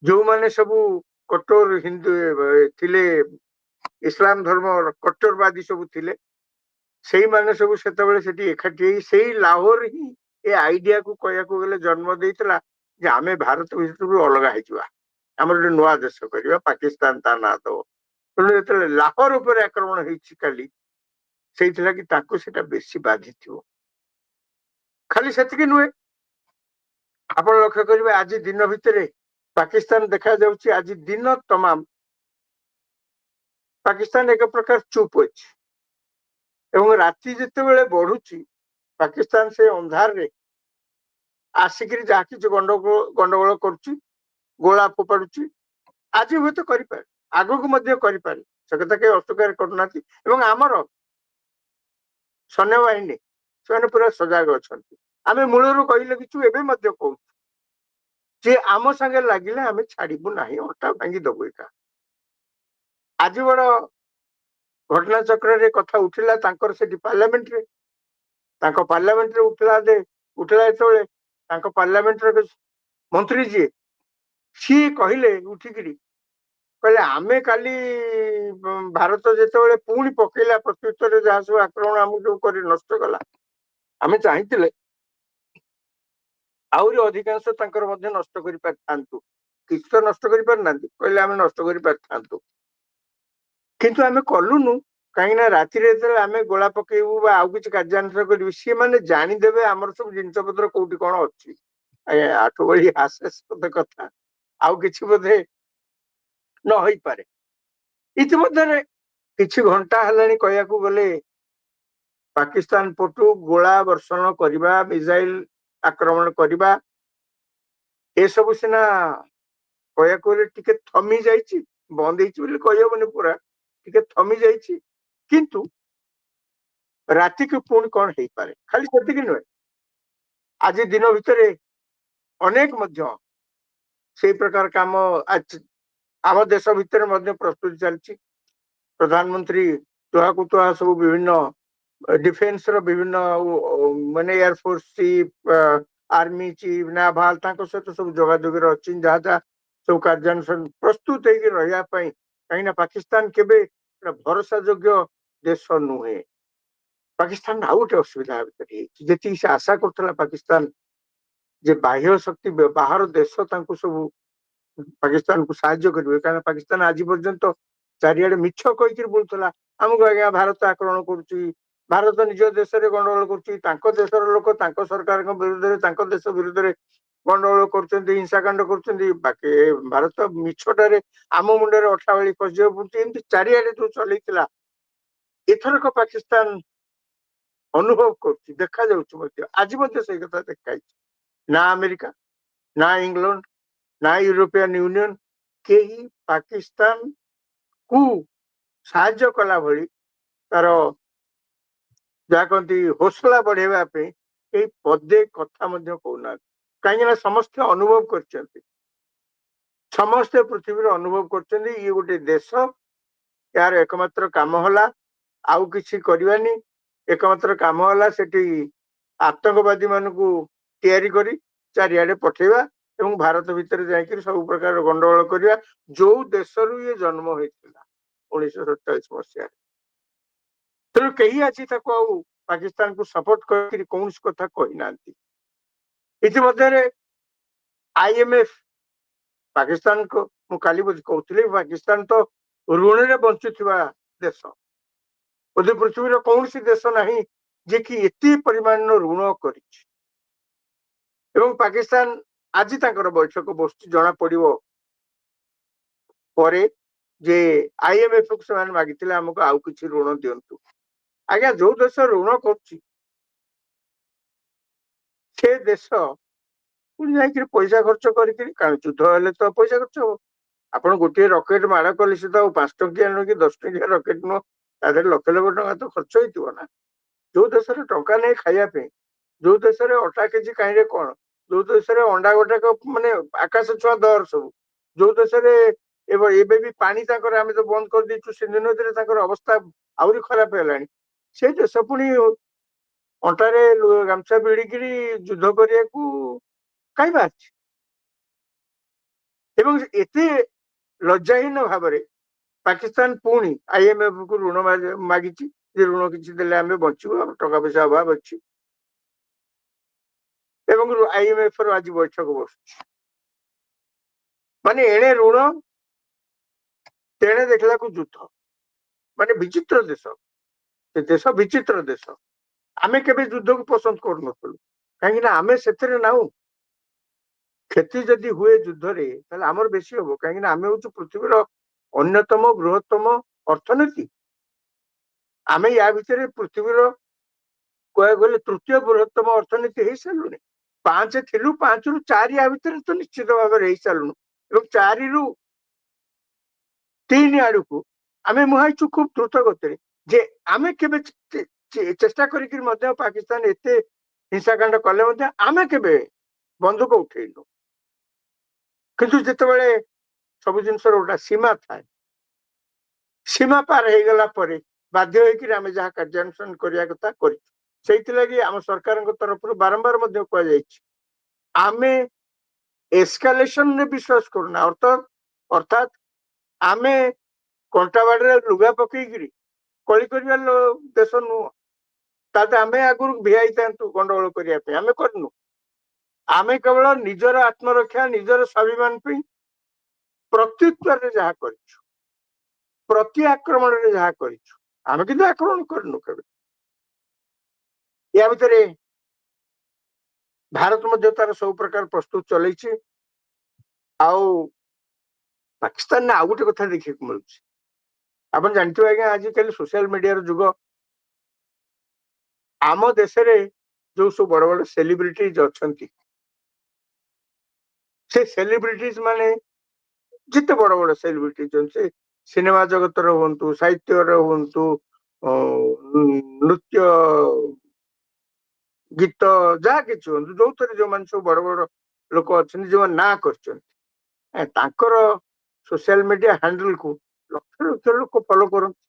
जो माने सबू कठोर हिंदू थिले इस्लाम धर्म कट्टरवादी सब थिले सेही माने सब सेतेबेले सेठी एकाठी सेही लाहौर ही ए आइडिया को कहया को गले जन्म देइतला जे आमे भारत भितर अलगा हेजिवा हमर गोटे नुआ देश करवा पाकिस्तान ता ना दो तेणु लाहौर उपर आक्रमण होइछि काली सेइथिला कि ताको सेटा बेसी बाधिथियो खाली सेतिकी नुहे आपण लक्ष्य करिवे आज दिन भितरे पाकिस्तान देखा जाउछि आज दिन तमाम पाकिस्तान एक प्रकार चुप अछि एवं राति जेतेबेले बढ़ुछि पाकिस्तान से अंधार रे आसिकरी जा कि गंडगोल करुछि गोला फोपाडुछि आज हुए तो करिपारे आगो को मध्य करिपारे से कथा के अस्वीकार करनाथि एवं आमर सैन्यबाहिनी से पूरा सजग अच्छा आम मूलरू कही लगिचु एवं कहूँ जे आम संगे लगिले आम छाड़बू ना अटा भांगी दबू एका आज बड़ घटना चक्र कथा उठिला पार्लियामेंट रे उठला जो पार्लियामेंट मंत्री जी सी कहले उठिकी कहले आमे काली भारत जेतेबेले पुणी पकेला प्रत्युत्तर जहाँ सब आक्रमण आमको जो कर नष्ट कला आमे चाहिए आहरी अधिकांश नष्ट कर किसी तो नष्ट कर कहले आम नष्ट कर किंतु आमे कलुनु कहीं राति आम गोला पकेबू आउ कि कार्यानुष्ठान करू सी मैंने जानीदे आमर सब जिनस पत्र कौटी कौन अच्छी आठ बड़ी हास्यास्पद कथा आउ कि बोधे न हो पारे इतिमध्य किछि घंटा हेलानी कहया को गले पाकिस्तान पटु गोला वर्षण करबा मिसाइल आक्रमण करबा ए सब सिना कहया को टिके थमी जाइछि बंद ହେଇछि बोली कहबनी पूरा टिके थमी जाइछि किंतु राति को पुणी कौन हो पारे खाली सेतिकी नुहे आज दिन भितरे अनेक मध्य से प्रकार काम आज आम देश भितर मध्य प्रस्तुति चलछि प्रधानमंत्री तुहा को तुहा सब विभिन्न डिफेन्स रो विभिन्न माने air force chief army chief naval सहित सब जोगाजोग अच्छी जहाँ जहाँ सब कार्यानुष्ठान प्रस्तुत हो कहीं पाकिस्तान केबे भरोसा योग्य देश नुहे पाकिस्तान आउ गोटे असुविधा जी से आशा करता पाकिस्तान जे बाह्य शक्ति बाहर देश सब पाकिस्तान को साहाଯ୍य करेंगे कारण पाकिस्तान आज पर्यंत चारिड़े मिछ कही बोलूला आमको आज्ञा भारत आक्रमण करुच्ची भारत निज देश में गंडगोल कर लोक सरकार विरुद्ध देश विरुद्ध गंडगोल कर हिंसाकांड कर बाकी भारत मिछटारे आम मुंडे अठा बेली पशि पड़ती चारिड़े जो चलता एथरक पाकिस्तान अनुभव कर देखा आज से कथा देखा ना अमेरिका ना इंग्लैंड ना यूरोपियन यूनियन कहीं पाकिस्तान को साहाଯ୍य कला भली तार जहाँ कहती हौसला बढ़ेवा पदे कथा कहना कहीं समस्ते अनुभव कर समस्ते पृथ्वी अनुभव कर ये गोटे देश यार एकमात्र काम है आउ किसी करवानी एकमात्र काम है सेठी आतंकवादी मान तैयारी करी चारिआडे पठेवा एवं भारत भितर जाकर सब प्रकार गंडगोल करवा जो देश ये जन्म होता 1947 मसीह तेणु कहीं आज पाकिस्तान को सपोर्ट कर कौन कथा कही ना इतिमध्य आईएमएफ पाकिस्तान को मुझे कहती पाकिस्तान तो ऋण में बंचुवा देश बोधे पृथ्वी कौन सी देश ना जे कि एति परिमाण ऋण कर पाकिस्तान आज बैठक बस जना पड़ो जे आईएमएफ को से मागिले आमको आउ कि ऋण दिंतु आज्ञा जो देश ऋण कर देश पुणी जाकर पैसा खर्च कर युद्ध हेल्ले तो पैसा खर्च हम आप गोटे रकेट माड़ कले से तो 5 टंकिया नुह कि 10 टंकिया रकेट नुह लक्ष लक्ष टका तो खर्च होना जो देश टंका नहीं खायापी जो देश अटा केजी कहीं कौन जो देश अंडा गोटाक माने आकाश छुआ दर सब जो देश भी पानी आम तो बंद कर देचु सिंधु नदी अवस्था आहरी खराब है से देश पुणी अंटारे गामछा भिड़िकी युद्ध करने को कहीं बाहर ଏବଂ ଏତେ ଲଜ୍ଜାହୀନ ଭାବରେ ପାକିସ୍ତାନ ପୁଣି IMF କୁ ଋଣ ମାଗିଛି ଯେ ଋଣ କିଛି ଦେଲେ ଆମେ ବଞ୍ଚିବୁ, ଆମର ଟଙ୍କା ପଇସା ଅଭାବ ଅଛି। ଏବଂ IMF ର ଆଜି ବୈଠକ ବସୁଛି। ମାନେ ଏଣେ ଋଣ, ତେଣେ ଦେଖିଲାକୁ ଯୁଦ୍ଧ। ମାନେ ବିଚିତ୍ର ଦେଶ, ସେ ଦେଶ ବିଚିତ୍ର ଦେଶ। ଆମେ କେବେ ଯୁଦ୍ଧକୁ ପସନ୍ଦ କରୁନଥିଲୁ, କାହିଁକି ନା ଆମେ ସେଥିରେ ନାହୁଁ। କ୍ଷତି ଯଦି ହୁଏ ଯୁଦ୍ଧରେ ତାହେଲେ ଆମର ବେଶୀ ହବ, କାହିଁକି ନା ଆମେ ହଉଛୁ ପୃଥିବୀର ଅନ୍ୟତମ ବୃହତ୍ତମ ଅର୍ଥନୀତି। ଆମେ ୟା ଭିତରେ ପୃଥିବୀର କହିବାକୁ ଗଲେ ତୃତୀୟ ବୃହତ୍ତମ ଅର୍ଥନୀତି ହେଇସାରିଲୁଣି। 5 ଥିଲୁ, 5ରୁ 4 ୟା ଭିତରେ ତ ନିଶ୍ଚିତ ଭାବରେ ହେଇସାରିଲୁଣି। ଏବଂ 4ରୁ 3 ଆଡକୁ ଆମେ ମୁହାଁଇଛୁ ଖୁବ ଦ୍ରୁତ ଗତିରେ। ଯେ ଆମେ କେବେ ଚେଷ୍ଟା କରିକି ମଧ୍ୟ ପାକିସ୍ତାନ ଏତେ ହିଂସାକାଣ୍ଡ କଲେ ମଧ୍ୟ ଆମେ କେବେ ବନ୍ଧୁକ ଉଠେଇଲୁ। କିନ୍ତୁ ଯେତେବେଳେ ସବୁ ଜିନିଷର ଗୋଟେ ସୀମା ଥାଏ, ସୀମା ପାର ହେଇଗଲା ପରେ ବାଧ୍ୟ ହେଇକିରି ଆମେ ଯାହା କାର୍ଯ୍ୟାନୁଷ୍ଠାନ କରିବା କଥା କରିଛୁ। ସେଇଥିଲାଗି ଆମ ସରକାରଙ୍କ ତରଫରୁ ବାରମ୍ବାର ମଧ୍ୟ କୁହାଯାଇଛି, ଆମେ ଏସ୍କାଲେସନରେ ବିଶ୍ୱାସ କରୁନା। ଅର୍ଥାତ୍ ଆମେ କଣ୍ଟା ବାଡିରେ ଲୁଗା ପକେଇକିରି କଳି କରିବା ଦେଶ ନୁହଁ। ତାହେଲେ ଆମେ ଆଗରୁ ଭିଆଇଥାନ୍ତୁ ଗଣ୍ଡଗୋଳ କରିବା ପାଇଁ, ଆମେ କରିନୁ। ଆମେ କେବଳ ନିଜର ଆତ୍ମରକ୍ଷା, ନିଜର ସ୍ୱାଭିମାନ ପାଇଁ ପ୍ରତ୍ୟୁତ୍ତରରେ ଯାହା କରିଛୁ, ପ୍ରତି ଆକ୍ରମଣରେ ଯାହା କରିଛୁ, ଆମେ କିନ୍ତୁ ଆକ୍ରମଣ କରିନୁ କେବେ। ୟା ଭିତରେ ଭାରତ ମଧ୍ୟ ତାର ସବୁ ପ୍ରକାର ପ୍ରସ୍ତୁତ ଚଲେଇଛି। ଆଉ ପାକିସ୍ତାନରେ ଆଉ ଗୋଟେ କଥା ଦେଖିବାକୁ ମିଳୁଛି, ଆପଣ ଜାଣିଥିବେ ଆଜ୍ଞା, ଆଜିକାଲି ସୋସିଆଲ ମିଡିଆର ଯୁଗ। ଆମ ଦେଶରେ ଯୋଉ ସବୁ ବଡ ବଡ ସେଲିବ୍ରିଟିଜ ଅଛନ୍ତି, ସେ ସେଲିବ୍ରିଟିଜ ମାନେ ଯେତେ ବଡ ବଡ ସେଲିବ୍ରିଟିଜ ଅଛନ୍ତି, ସିନେମା ଜଗତର ହୁଅନ୍ତୁ, ସାହିତ୍ୟର ହୁଅନ୍ତୁ, ନୃତ୍ୟ, ଗୀତ, ଯାହା କିଛି ହୁଅନ୍ତୁ, ଯୋଉଥିରେ ଯୋଉମାନେ ସବୁ ବଡ ବଡ ଲୋକ ଅଛନ୍ତି, ଯୋଉମାନେ ନାଁ କରିଛନ୍ତି, ତାଙ୍କର ସୋସିଆଲ ମିଡିଆ ହ୍ୟାଣ୍ଡେଲକୁ ଲକ୍ଷ ଲକ୍ଷ ଲୋକ ଫଲୋ କରନ୍ତି।